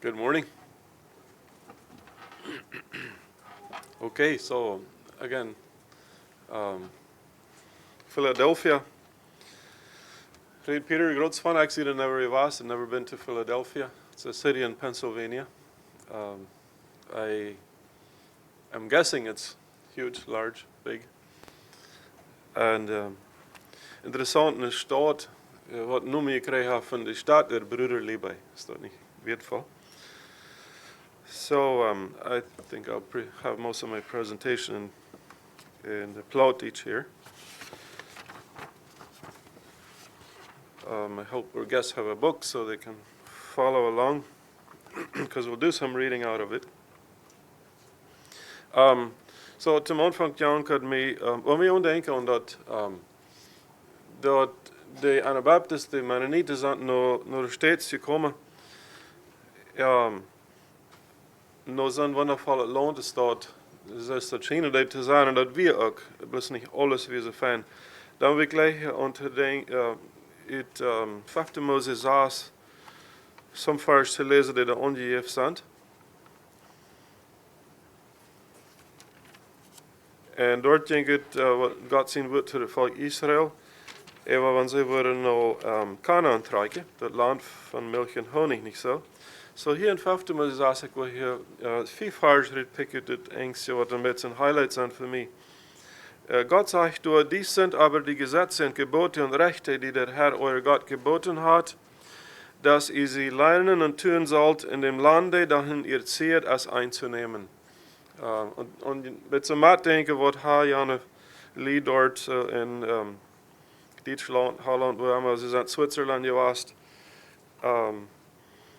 Good morning. Okay, so again, Philadelphia. Read Peter groot's van ek hier never was. I've never been to Philadelphia. It's a city in Pennsylvania. I am guessing it's huge, large, big. And interessant in de stad, wat noem je krijgen van de stad der broederlie bij. Is dat niet weertvol? So I think I'll have most of my presentation in the plot each here. I hope our guests have a book so they can follow along, because we'll do some reading out of it. So zum Anfang Jan had me, wat we denken aan dat de Anabaptist, de Mennonieten zijn naar de States gekomen. Nog zo'n wondervolle land is dat, zoals dat schijnt dat te zijn, en dat we ook, bloß niet alles wie ze fijn. Dan we gleich unter den, het 5. Mose 6, some vers te lezen die er aangegeven zijn. En dort denk ik wat God zien wordt voor het volk Israël. En wanneer ze worden naar Kanaan trekken, dat land van melk en honing, niet zo. So hier in 5. Mose 6, ik wil hier 4 vers pikken, dat engste wat een beetje een highlight zijn voor mij. Gott sagt dort, dies sind aber die Gesetze und Gebote und Rechte, die der Herr euer Gott geboten hat, dass ihr sie lernen und tun sollt in dem Lande, dahin ihr zieht, es einzunehmen. Und mit so mitdenken, was Jana Lee dort in Deutschland, Holland, wo immer sie sind, Switzerland gewesen,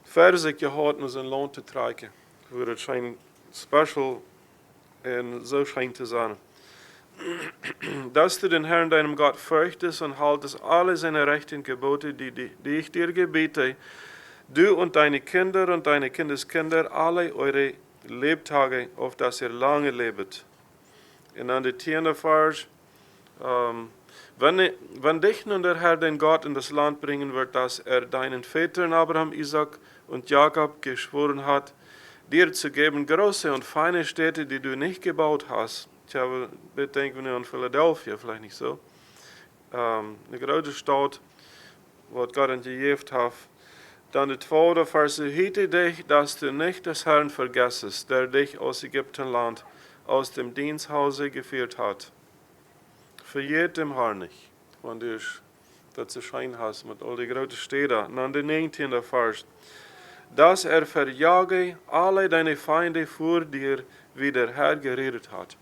Verse gehört, um sein Land zu tragen. Wo es scheint special und so scheint zu sein. Dass du den Herrn, deinem Gott, fürchtest und haltest alle seine Rechte und Gebote, die ich dir gebiete, du und deine Kinder und deine Kindeskinder, alle eure Lebtage, auf dass ihr lange lebet. Und dann die 10. Vers, wenn dich nun der Herr, dein Gott, in das Land bringen wird, das deinen Vätern Abraham, Isaac und Jakob geschworen hat, dir zu geben große und feine Städte, die du nicht gebaut hast. Tja, wir denken an Philadelphia, vielleicht nicht so. Eine große Stadt, was Gott uns gegeben hat. Dann der 2. Vers, hüte dich, dass du nicht des Herrn vergessest, der dich aus Ägyptenland, aus dem Diensthause geführt hat. Verjährt dem Herrn nicht, wenn du das zu scheinen hast mit all die großen Städten. Und dann der 19. Vers, dass verjage alle deine Feinde vor dir, wie der Herr geredet hat.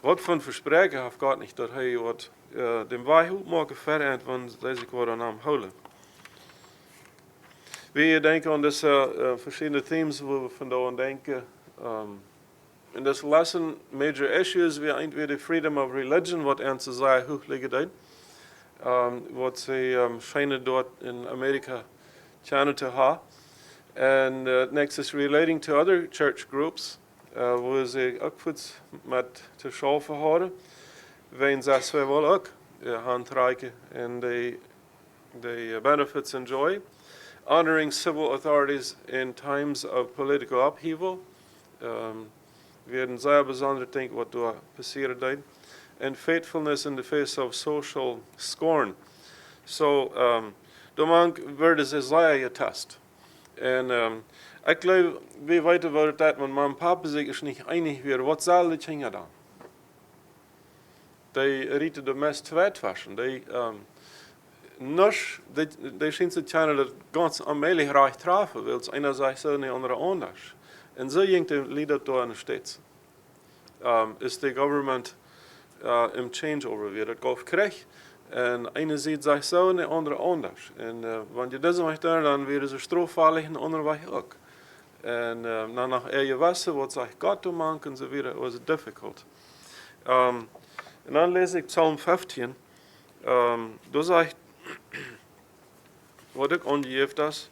Wat van verspreken heeft God niet dat hij wat de waarheid maken verend van deze woorden aan houden. We denken aan deze verschillende themes waar we vandaan denken. In this lesson, major issues, we entweder freedom of religion, wat aan te zeggen hoog liggen dat. Wat ze schijnen dort in Amerika tjenen te hebben. And next is relating to other church groups, waar ze ook goed met te schaffen hadden. Wen zes we wel ook handreiken and the benefits enjoy. Honoring civil authorities in times of political upheaval. Werden sehr besonders denken, wat daar passiert deed. And faithfulness in the face of social scorn. So, dan werden ze zeer getest. En ik geloof, we weten wel dat mijn mama en papa zich niet einig weer. Wat zal die dingen dan? Die rieten de meest uitwassen. Die schijnt te kennen dat ganz allmählich reich treffen, weil es einer sagt so, de andere anders. En zo ging de lieder door in de States. Is de government im changeover weer. Dat golf krijgt. En eine sieht sich so und der andere anders. Und wenn je das macht, dann wäre es strohfallig und der andere Weg auch. Und dann nach gewesen, was sagt Gott machen und so weiter, was difficult. Und dann lese ich Psalm 15. Da sagt, was ich angegeben das,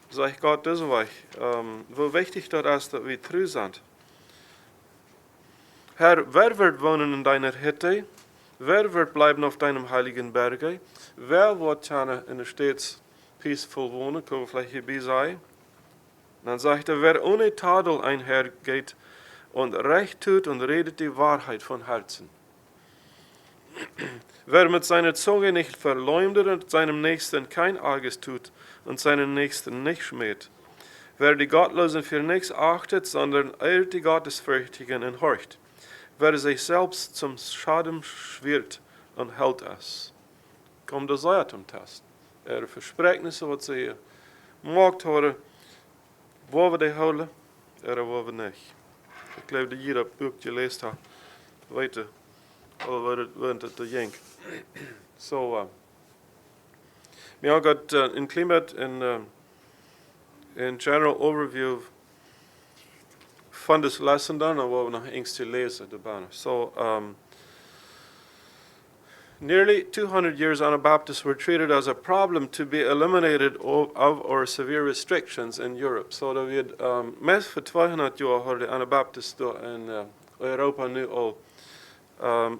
sagt Gott das Weg. Wo wichtig das ist, dass wir treu sind. Herr, wer wird wohnen in deiner Hütte? Wer wird bleiben auf deinem heiligen Berge? Wer wird gerne in der stets peaceful wohnen? Können wir vielleicht hierbei sein? Dann sagt er, wer ohne Tadel einhergeht und Recht tut und redet die Wahrheit von Herzen. Wer mit seiner Zunge nicht verleumdet und seinem Nächsten kein Arges tut und seinen Nächsten nicht schmäht. Wer die Gottlosen für nichts achtet, sondern ehrt die Gottesfürchtigen und horcht. Wer sich selbst zum Schaden schwirrt und hält es. Kommt das auch zum Test. Versprechnissen, was sie gemacht haben, wo wir die houden, oder wo wir nicht. Ich glaube, dass jeder Buch gelesen hat, weet wat het jenk. So, we all got in Klimat in general overview van this lesson dan, en wat we nog eens te lezen dabei. So, nearly 200 years Anabaptists were treated as a problem to be eliminated of or severe restrictions in Europe. So dat we mes voor 200 jaar hadden Anabaptists in Europa nu al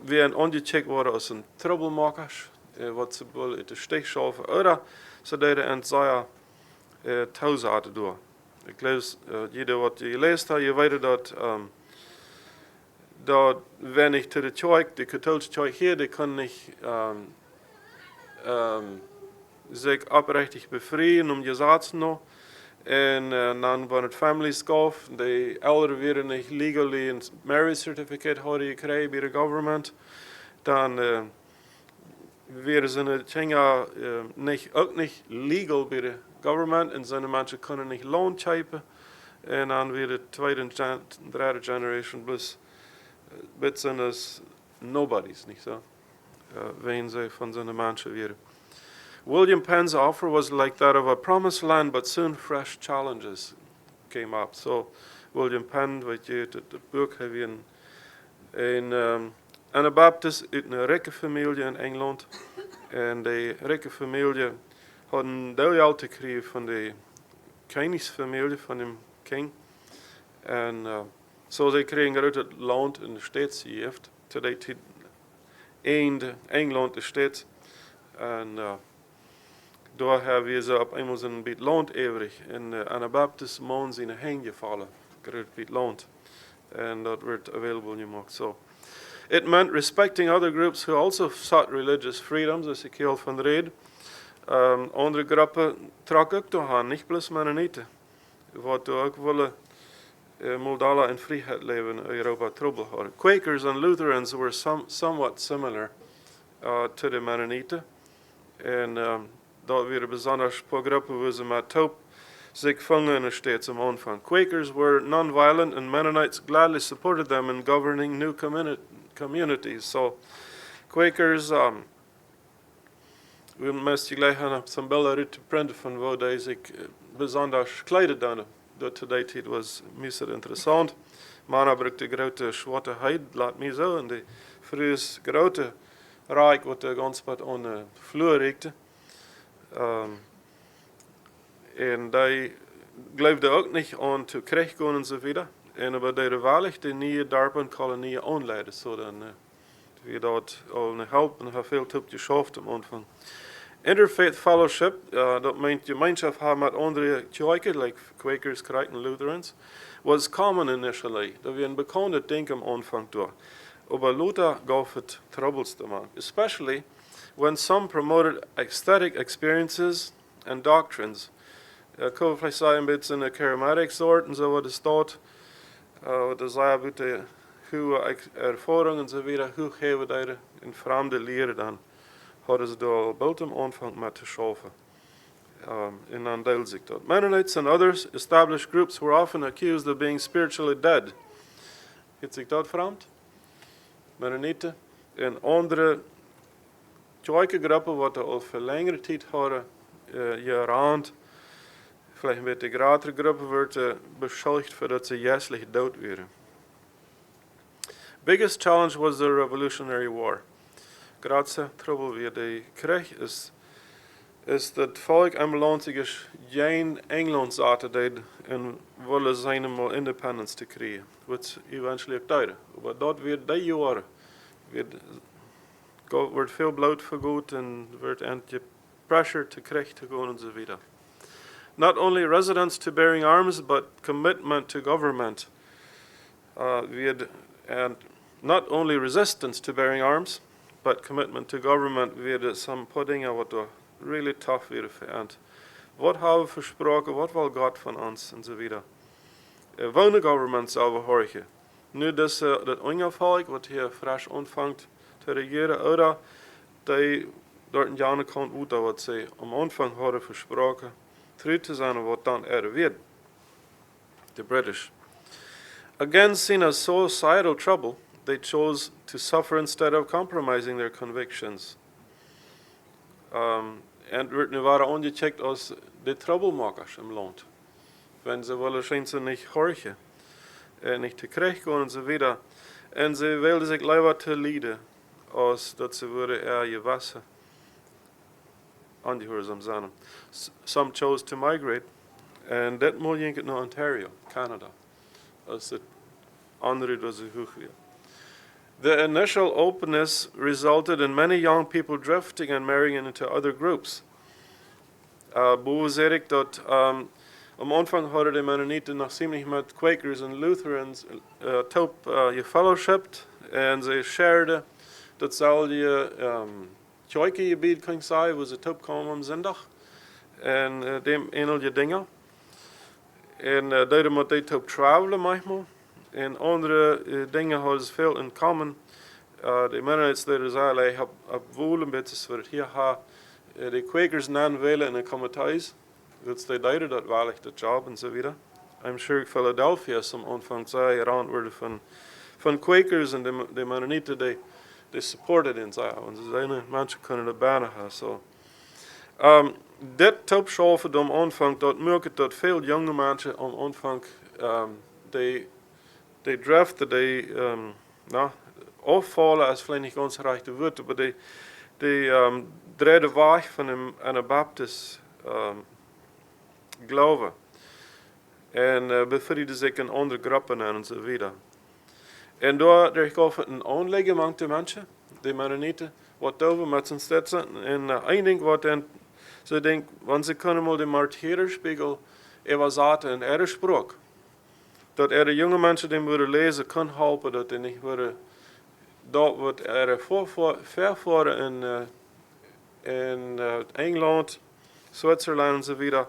wir ein ongecheckt worden als een troublemakers, wat ze wel uit de steek schaffen, oder ze deden een zeer thuis hadden door. Ik lees, jeder wat je leest, je weet dat wenn ich zu der Kirche, die katholische Kirche hier, die können nicht sich abrechtig befreien, gesagt noch. En dan van het families gaf, de ouderen weer niet legally een marriage certificate hadden gekregen bij de government. Dan werden ze ook niet legal bij de government en zijn mensen kunnen niet loon chepen. En dan weer de tweede en derde generation plus zijn als nobodies, niet zo? Ween ze van zijn mensen weer. William Penn's offer was like that of a promised land, but soon fresh challenges came up. So William Penn, weet je, het boek heb je een Anabaptist uit een rijke familie in Engeland. En die rijke familie had een deel te krijgen van de koningsfamilie, van de king. En zo ze kregen uit het land in de States heeft. Tot die tijd Engeland de States. En daar hebben we ze op eenmaal een beetje land ewig. En Anabaptist man zijn heen gevallen. Groot beetje land. En dat werd available gemaakt. So, it meant respecting other groups who also sought religious freedoms, as ik heel van reed. Andere groepen trok ook doorgaan, niet plus Mennonieten. Wat ook willen Moldala in vrijheid leven in Europa trouble hadden. Quakers and Lutherans were somewhat similar to the Mennonieten. En dat weer besonders paar groepen waar ze met hoop zich vangen steeds am Anfang. Quakers were non-violent and Mennonites gladly supported them in governing new communities. So Quakers, we müssen gleich een beelden uit te printen van waar die zich besonders kleiden dan. Dat to die tijd was meestal interessant. Mannen brukte grote zwarte huid, laat mij zo, en die vroeger grote rijk wat de ganz wat aan de vloer reikte. En die geloofden ook niet aan te krijg gaan en zo verder. En aber die waarlijk de nieuwe dorpen kolonieën aanleiden. So dan we dat al een help en veel top geschaft am Anfang. Interfaith fellowship, dat meint gemeenschap hebben met andere kerken, like Quakers, Crichton, Lutherans, was common initially. Dat we een bekende ding am Anfang door. Aber Luther gaf het troubles te maken, especially when some promoted ecstatic experiences and doctrines. Ik kan vielleicht zeggen, een beetje in de charismatic soort en zo wat is dat. Wat is een beetje hoe ervaring en zo weer, hoe geven we dat in vreemde leren dan. Hadden ze daar al bald am Anfang met te schaffen. En dan deel zich dat. Mennonites and others established groups were often accused of being spiritually dead. Heeft zich dat vreemd? Mennonieten en andere kerkgroepen wat al voor langere tijd hadden geraand, vielleicht een beetje grotere groepen werden beschuldigd voordat ze juistelijk dood werden. Biggest challenge was the Revolutionary War. Grootste trouble weer de krijg is dat volk aanbelangt zich geen Engeland zaten deed en willen zijn om al independence te krijgen, wat eventueel ook deden. Maar dat weer die jaren wordt veel bloed vergoed en wordt eindje pressure to krijgen te gaan en zo verder. Not only residence to bearing arms, but commitment to government. And not only resistance to bearing arms, but commitment to government weer some dingen wat er really tough weer veranderd. Wat hebben we versproken, wat wil God van ons en zo verder. Wonen government zal horen. Nu dat ongeval wat hier fresh ontvangt te regeren, oder die dort een jaar kan uit wat ze am Anfang hadden versproken, terug te zijn wat dan wird. The British. Again, seen as societal trouble, they chose to suffer instead of compromising their convictions. En nu waren ongecheckt als de troublemakers im Land. Wenn sie wahrscheinlich nicht horchen, nicht te krijgen gaan en zo verder. En ze wilden zich liever te lijden, als dat ze worden gewassen. Ongehoorzaam zijn. Some chose to migrate, and dat moet je naar Ontario, Canada. Als het andere dat ze hoog weer. The initial openness resulted in many young people drifting and marrying into other groups. Boven zei ik dat am Anfang hadden de Mennonieten nog ziemlich met Quakers en Lutherans top gefellowshipped en ze shared datzelfde Kirchengebied kan ik zeggen, wo ze top kwamen am Sonntag en dem enige dingen. En daarom moet they top travelen manchmal. En andere dingen hadden ze veel in common. De Mennonites deden zeggen, ik heb wohl een beetje voor het hier ha. De Quakers nan willen in een comiteis. Dat they deden dat wel echt de job en zo verder. I'm sure Philadelphia some aanvang zei worden van Quakers en de Mennonieten die supported in zij. En ze zeiden, mensen kunnen de banen hebben. So. Dit top schaffen am Anfang, dat merkt dat veel jonge mensen am Anfang die driften, die afvallen als vielleicht nicht ganz rechte Wort, aber die drehen weg von dem Anabaptist Glauben und befrieden sich in andere Gruppen und so weiter. Und da gab es een aanleggen met de mensen, die Mennonieten, wat over met zijn stad zitten. En één ding wat dan, ze denken, want ze kunnen mal de martyrerspiegel zaten in ihre Sprache. Dat de jonge mensen die moeten lezen, kunnen helpen, dat die niet worden, dat wat vervoeren in Engeland, Zwitserland en zo verder,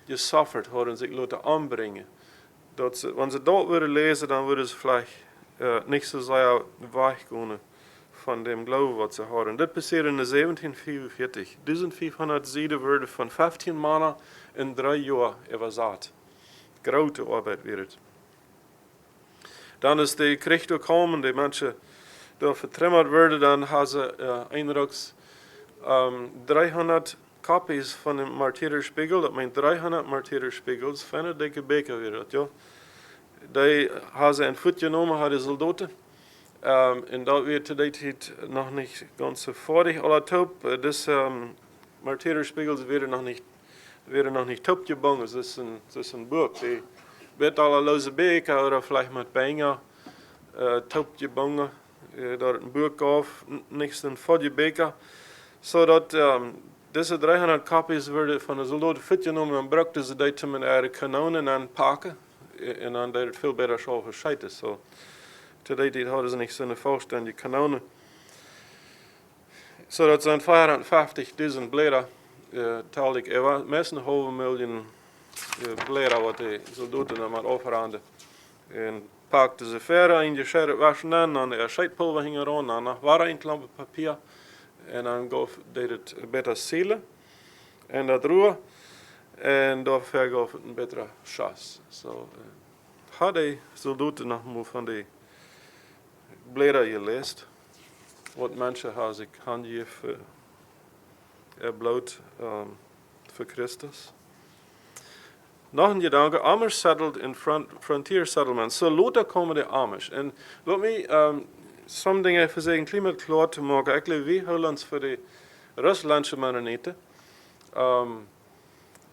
gesufferd hadden, zich laten aanbrengen. Dat ze, wanneer ze dat willen lezen, dan worden ze vielleicht niet zo zeer weggaan van dem Glauben wat ze hadden. Dit passeerde in 1745. 1500 Seiten werden van 15 mannen in 3 jaar übersetzt. Grote arbeid weer het. Dan is de Krieg gekomen, die mensen daar vertremmerd werden, dan hadden ze eindeloos 300 copies van de Martyrerspiegel, dat meint 300 Martyrerspiegels, van een dikke beker weer dat, ja. Die hadden ze in voet genomen, hadden soldaten. En dat werd te die tijd nog niet ganz so fertig. Alle top, deze Martyrerspiegels werden nog niet top gebogen. Het is een boek. Die werd alle loze beker, of vielleicht met bijna top gebogen. Daar een boek gaf, niks een volle beker. Zodat deze 300 copies werden van de soldaten voet genomen en brachten ze die met ihre kanonen aanpakken. En dan deed het veel beter zo gescheiden. So, to die tijd hadden ze niet zo'n volständige kanonen. Zodat zijn 450.000 bläder taalde ik over. Meestal een halve miljoen bläder wat de soldaten dan maar overhanden. En pakten ze verder in je scherp waschen aan, dan de scheidpulver hing eraan, dan nog waren een klampe papier. En dan deed het beter sealen. En dat roer. En daarvoor gaf het een betere chance. So, hadden die soldaten nog maar van die bläder gelezen. Wat mensen hebben zich handgegeven bloed voor Christus. Nog een gedanke, Amish settled in frontier settlements. So later komen de Amish. En laat me some dingen even zeggen, klimaat klaar te maken. Ik geloof wie Hollands voor de Russlandse Mennonieten.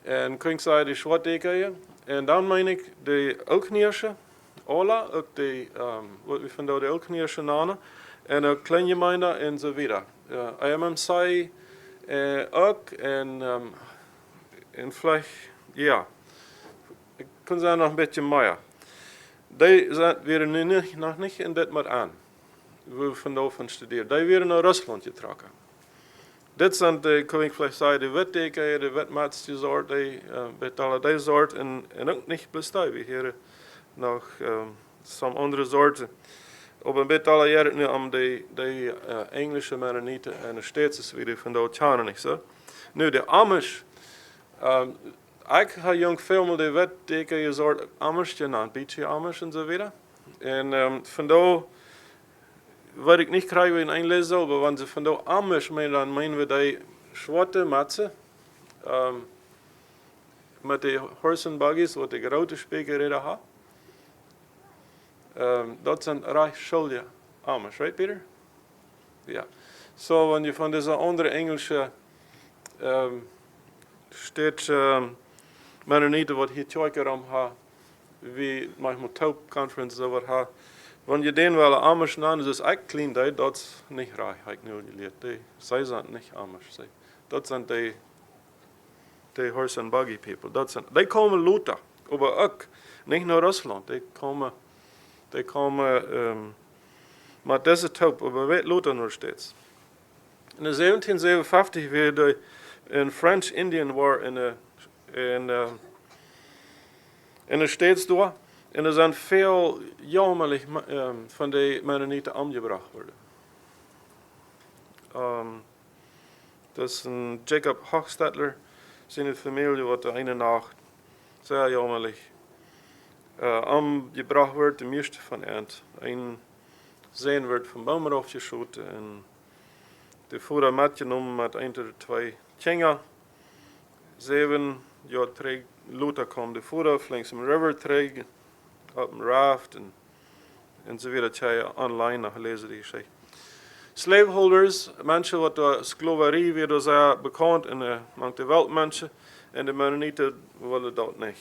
En kun ik zeggen de Schwartdeker. En dan meen ik de Elkniersche Alle, ook die, wat we vandaag de Elkneerse namen, en een kleine gemeente en zo verder. IMMC ook, en vielleicht, ja, ik kan zeggen nog een beetje meer. Die werden nu nog niet in dit met aan, wo we vandaag van studeren. Die werden naar Rusland getrokken. Dit zijn de, kan ik vielleicht zeggen, de wetdeken, de wetmaatste soort, die betalen die soort, en ook niet bestaan. We hier nog some andere soorten. Op een beetje alle jaren nu om de Engelse Mennonieten en de Staatse weer vandaag tjaren niet zo. Nu de Amish, ik heb jong veel met de wetdeken je soort Amish genannt, beetje Amish en zo verder. En vandaag wat ik niet krijg in een les zelf, want ze vandaag Amish meinen, dan meinen we die zwarte matsen, met de horse en buggies, wat de grote spekerheden hebben. Dat zijn rechtsschuldige Amish, right Peter? Ja. So, wenn je van deze andere Engelse steeds Mennonieten wat hier tjoiker om ha, wie manchmal Taub-Conferences over ha, wenn je den wel Amish naam, dus ik clean die, dat is niet reich, heb ik nu geleerd. Zij zijn niet Amish. Dat zijn die horse and buggy people. Die komen Luther, maar ook niet naar Rusland. Die komen met deze Taub, maar weet Luther nog steeds. In 1757 werd een French-Indian War in de States door. En er zijn veel jammerlijk van de Mennonieten omgebracht worden. Dat is een Jacob Hochstadter, zijn familie wat de ene nacht zeer jammerlijk omgebracht wordt, de meeste van het. Een zeen werd van bomen afgeschoten en de voerder metgenomen met een of twee kinderen. 7 jaar terug, Luther kwam de voerder langs de river terug, op een raft en zo weer dat je online nog gelezen die geschichte. Slaveholders, mensen wat de slaverie weer zeer bekend in de wereldmensen, en de Mennonieten willen dat niet.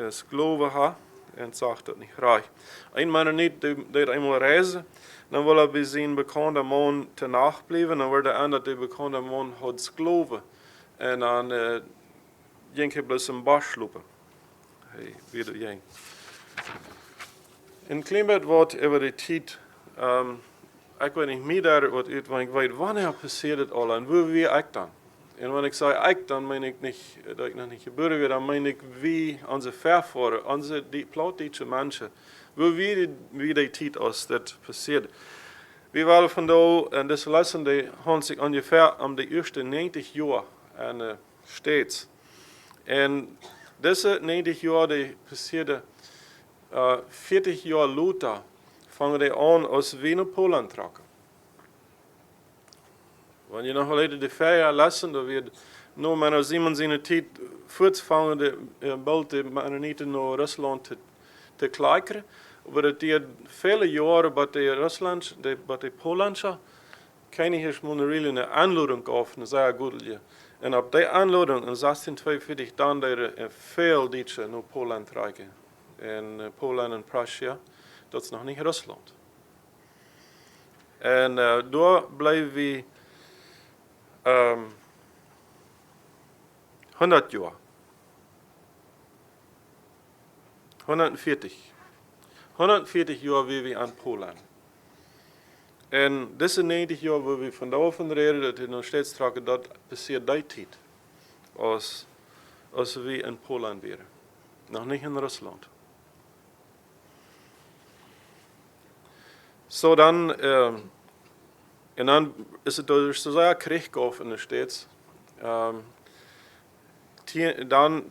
Slaven hebben en zegt dat niet graag. Een Mennoniet die eenmaal reizen, dan wil hij bij zijn bekende man te nachblijven, dan wordt aan dat de bekende man had slaven. En dan ging hij bloos een bos lopen. Hij weet het ging. Een klein beetje wat over de tijd. Ik weet niet meer daar wat uit, want ik weet wanneer passiert het al en hoe wie ik dan. En wanneer ik zeg ik, dan meen ik niet dat ik nog niet geboren werd, dan meen ik wie onze vervoeren, onze plaatdeutsche mensen, wie die tijd als dat passiert. We waren vandaag, en deze lessen die gaan zich ongeveer om de eerste 90 jaar en steeds. En deze 90 jaar die passierden 40 jaar later, fangen die aan als we naar Polen trekken. Wanneer je nog geleden de 4 jaar lessen, dan wird nur meiner 7 tijd voortvangen de Mennonieten naar Rusland te krijgen. Maar het duurt vele jaren bij de Polense krijgen een aanlouding af, een zeer goede. En op die aanlouding in 1642 dan er veel Duitsers naar Polen trekken. En Polen en Prussia, dat is nog niet Rusland. En daar blijven we 100 jaar. 140. 140 jaar weer we aan Polen. En deze 90 jaar waar we vandaag van reden, dat we nog steeds tragen, dat passiert die tijd. Als we in Polen waren. Nog niet in Rusland. So dan, en dan is het dus zo zeer Krieg in de States. Dan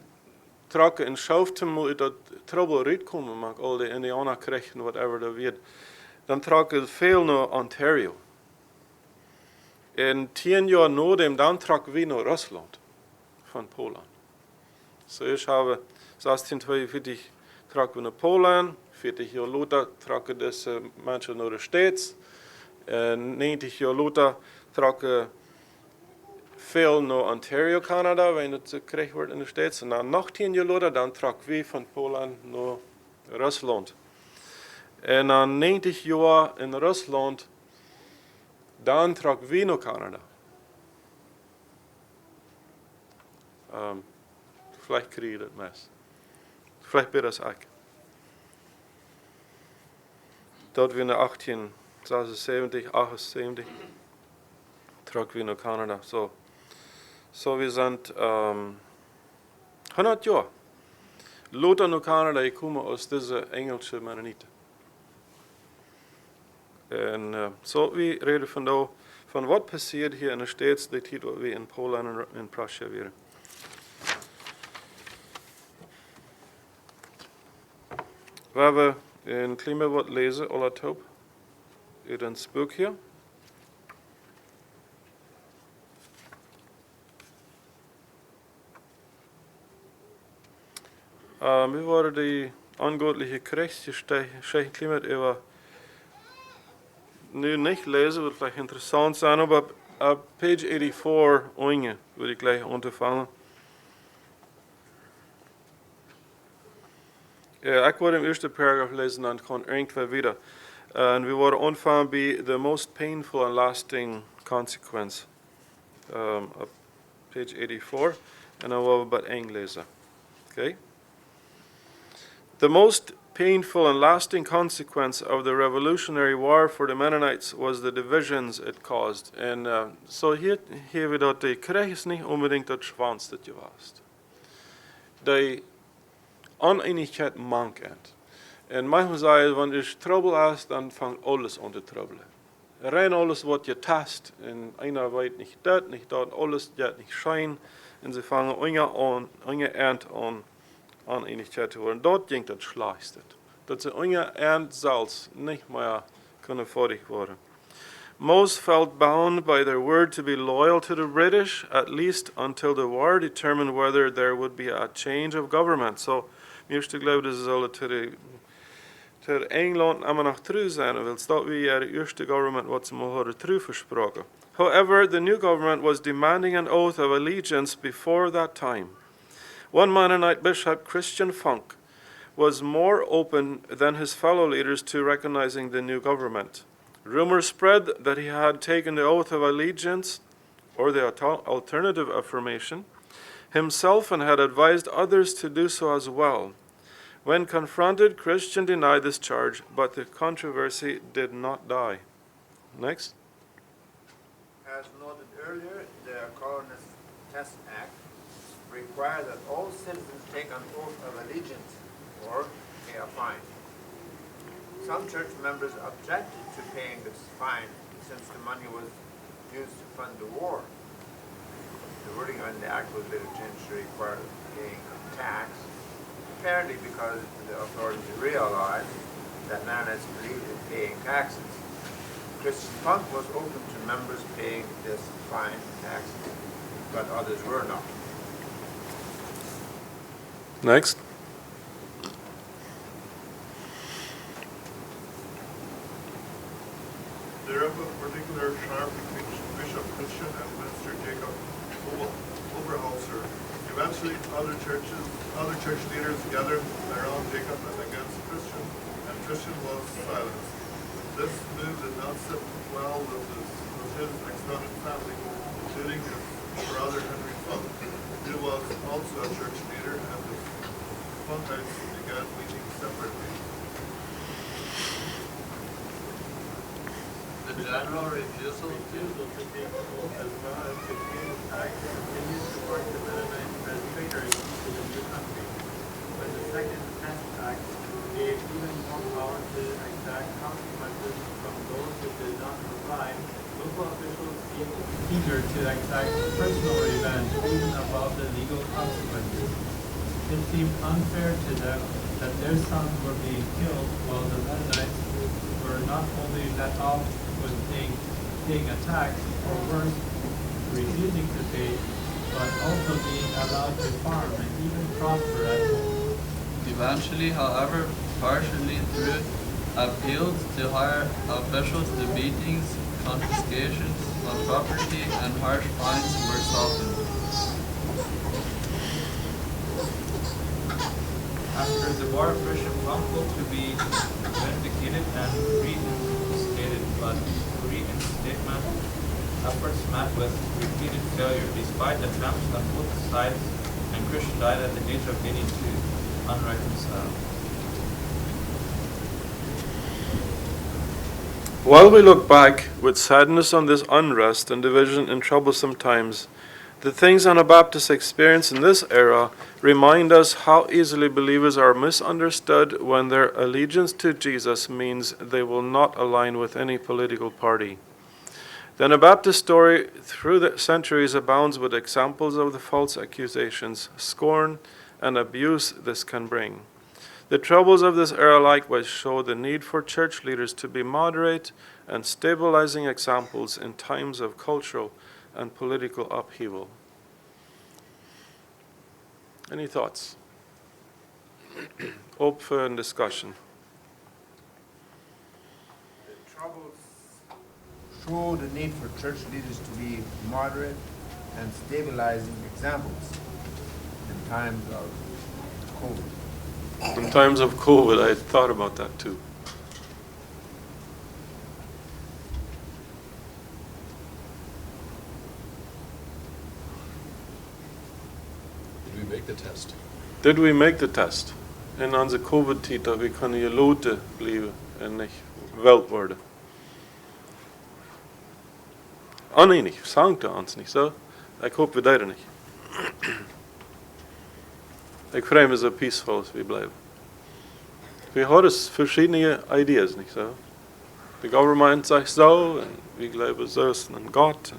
traken in Schauftem uit dat trouble uitkomen, maar al die Indianerkriegen, whatever dat wird. Dan traken veel naar Ontario. En 10 jaar na dem, dan traken we naar Rusland van Polen. So ich habe 1642 traken we naar Polen, 40 jaar later traken deze mensen naar de States. En 90 jaar later traken veel naar Ontario, Canada, wanneer het gekriegt wordt in de States. En dan nog 10 jaar later, dan traken we van Polen naar Rusland. En na 90 jaar in Rusland, dan trok we naar Canada. Vielleicht kriege ich das mes. Vielleicht bin das ich. Dort wir in 1876, 78, trok wir nach Canada. So wir sind 100 Jahre. Luther nach Canada gekommen aus dieser engelschen Mennoniten. En so wir reden von was passiert hier in den States, die Zeit, wo wir in Polen und in Prussia waren. We hebben een klein beetje wat lezen, alle top, in het boek hier. We worden die aangoedelijke Gerichtsgeschichte klein beetje über nu nicht lezen, wird vielleicht interessant sein, aber ab page 84 onge würde ich gleich unterfangen. Ja, ik word im eerste paragraaf lezen, dan kan irgendwer wieder. En we worden aanvangen bij the most painful and lasting consequence. Op page 84. En dan willen we bij eng lezen. Okay? The most painful and lasting consequence of the Revolutionary War for the Mennonites was the divisions it caused. En so hier hebben we dat de krijg is niet unbedingt het zwaarste dat je was. De oneenigheid mankend. En manchmal zei wanneer je trouble hast, dan vangt alles aan te troubelen. Rein alles wat je tast, en einer weet niet dat, alles gaat niet schijn, en ze vangen ongeërnd aan oneenigheid te worden. Dat ging het slechtste. Dat ze ongeërnd zelfs niet meer kunnen voordig worden. Most felt bound by their word to be loyal to the British, at least until the war determined whether there would be a change of government. So, eerste geloof dat ze zullen ter Engeland allemaal nog terug zijn, wil dat we de eerste government wat ze maar hadden terug versproken. However, the new government was demanding an oath of allegiance before that time. One Mennonite bishop, Christian Funk, was more open than his fellow leaders to recognizing the new government. Rumors spread that he had taken the oath of allegiance, or the alternative affirmation, himself and had advised others to do so as well. When confronted, Christian denied this charge, but the controversy did not die. Next. As noted earlier, the Colonist Test Act required that all citizens take an oath of allegiance or pay a fine. Some church members objected to paying this fine since the money was used to fund the war. The wording on the act was later changed to require paying a tax, apparently because the authorities realized that Mennonites believed in paying taxes. Christian Funk was open to members paying this fine taxes, but others were not. Next. There is a particular charm between Bishop Christian and Minister Jacob Oberholzer. Eventually, other church leaders gathered around Jacob and against Christian, and Christian was silenced. This move did not sit well with his extended family, including his brother Henry Funk, who was also a church leader, and the Funkites began meeting separately. The general refusal to take oath as well as to pay the tax continued to force the Mennonites as traders into the new country. When the Second Test Act gave even more power to exact consequences from those who did not comply, local officials seemed eager to exact personal revenge even above the legal consequences. It seemed unfair to them that their sons were being killed while the Mennonites were not only let off with paying a tax, or worse, refusing to pay, but also being allowed to farm and even prosper at home. Eventually, however, partially through appeals to higher officials, the beatings, confiscations of property, and harsh fines were softened. After the war, Bishop Rumpel to be vindicated and reinstated, but reinstatement efforts met with repeated failure, despite attempts on both sides, and Christian died at the age of 82, unreconciled. While we look back with sadness on this unrest and division in troublesome times, the things Anabaptists experience in this era remind us how easily believers are misunderstood when their allegiance to Jesus means they will not align with any political party. The Anabaptist story through the centuries abounds with examples of the false accusations, scorn, and abuse this can bring. The troubles of this era likewise show the need for church leaders to be moderate and stabilizing examples in times of cultural and political upheaval. Any thoughts? Open for discussion. The troubles show the need for church leaders to be moderate and stabilizing examples in times of COVID. In times of COVID, I had thought about that too. Did we make the test? Did we make the test? In onze COVID-tid, dat we kunnen geloten blijven en niet geweld worden. Oh nee, niet. Sankt ons niet zo. Ik hoop we deden niet. Ik vreem is zo peaceful als we blijven. We hebben verschillende ideeën, niet zo. The government zegt zo, en we geloven zo in God.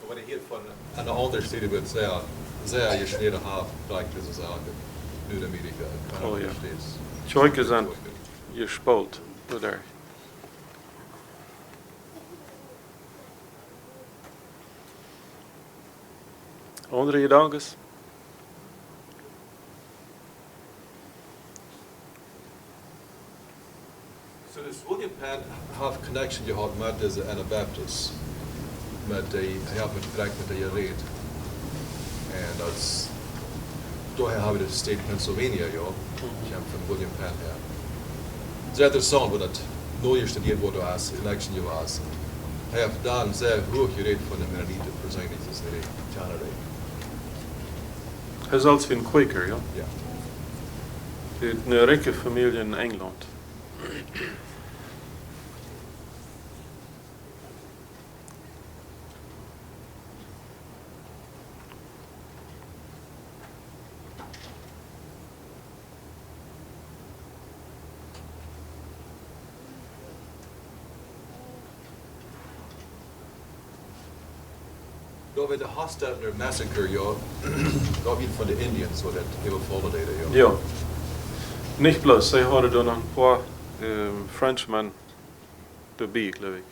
Wat ik hier van de andere steden wil zeggen, sehr je schnell haben, gleich das sagen, nur Amerika. Oh ja. Tjoike zijn gespoeld door daar. Andere gedanken? So this William Penn have connection you had met deze Anabaptist, met de, hij had direct met de red. En dat is, daar hebben we de state Pennsylvania, ja, komt van William Penn her. Het is interessant, wat het nooit gestudeerd wordt als connection je was. Hij heeft dan zeer hoog gereed van de Mennoniten voor zijn iets in Canada. Hij is als een Quaker, ja? Ja. Een rijke familie in Engeland. Då vid the Hostetler massacre, ja, då vid från the Indians och det hela followed det, ja. Ja. Nicht bloß, zij hadden dan een paar Frenchmen erbij, geloof ik.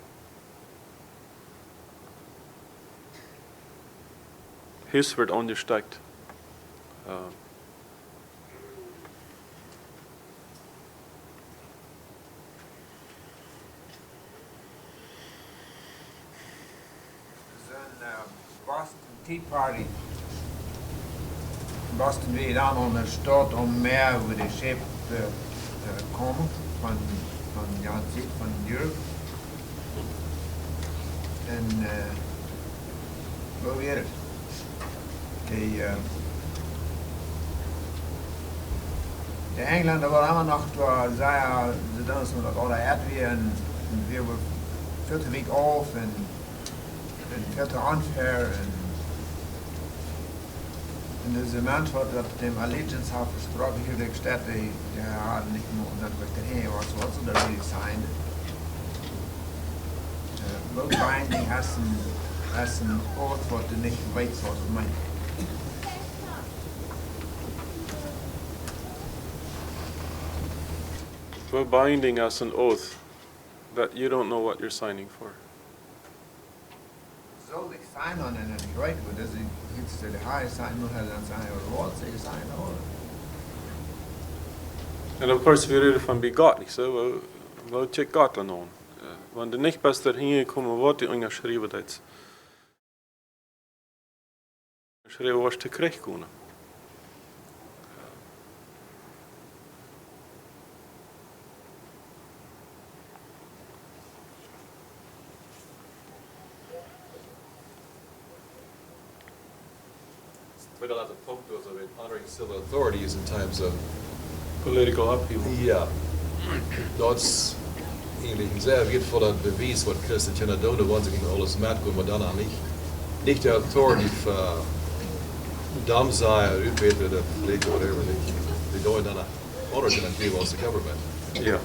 His werd angesteckt. Boston Tea Party. Boston weer dan ondersteunt om meer over de schip te komen van Jan Ziet, van Europe. En hoe weer het? De Engländer waren allemaal nog door, ze dansen met dat alle weer en we were 40 week off en veel te unfair en dus de mens wat dat dem allegiance had versproken hier de stad die hadden niet meer dat we erheen was wat ze daar really signed. Both binding has een oath wat de niet weet zoals mij. We're binding us an oath that you don't know what you're signing for. So they sign on it and right, but does it gets to the higher sign not have that sign or what say sign on. And of course, we reden van begat, nicht so? Weil check Gott an. Wenn du nicht bist dahin gekommen, was die unterschrieben hat. Geschrieben, was du kriegst können. Med alla punkter så vid honoring civil authorities in times of Political upheaval. ja. That's egentlig en sehr wertvoller bevis wat Christen kunnen doen, want ze gingen alles metkomen, maar dan niet de authority van damzaai, uitweten, de leger, whatever, die doen dan honor kunnen geven als de government. Yeah.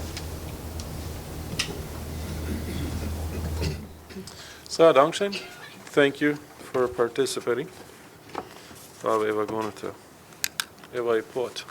So, dankzij. Thank you for participating. Now we are going to evaluate.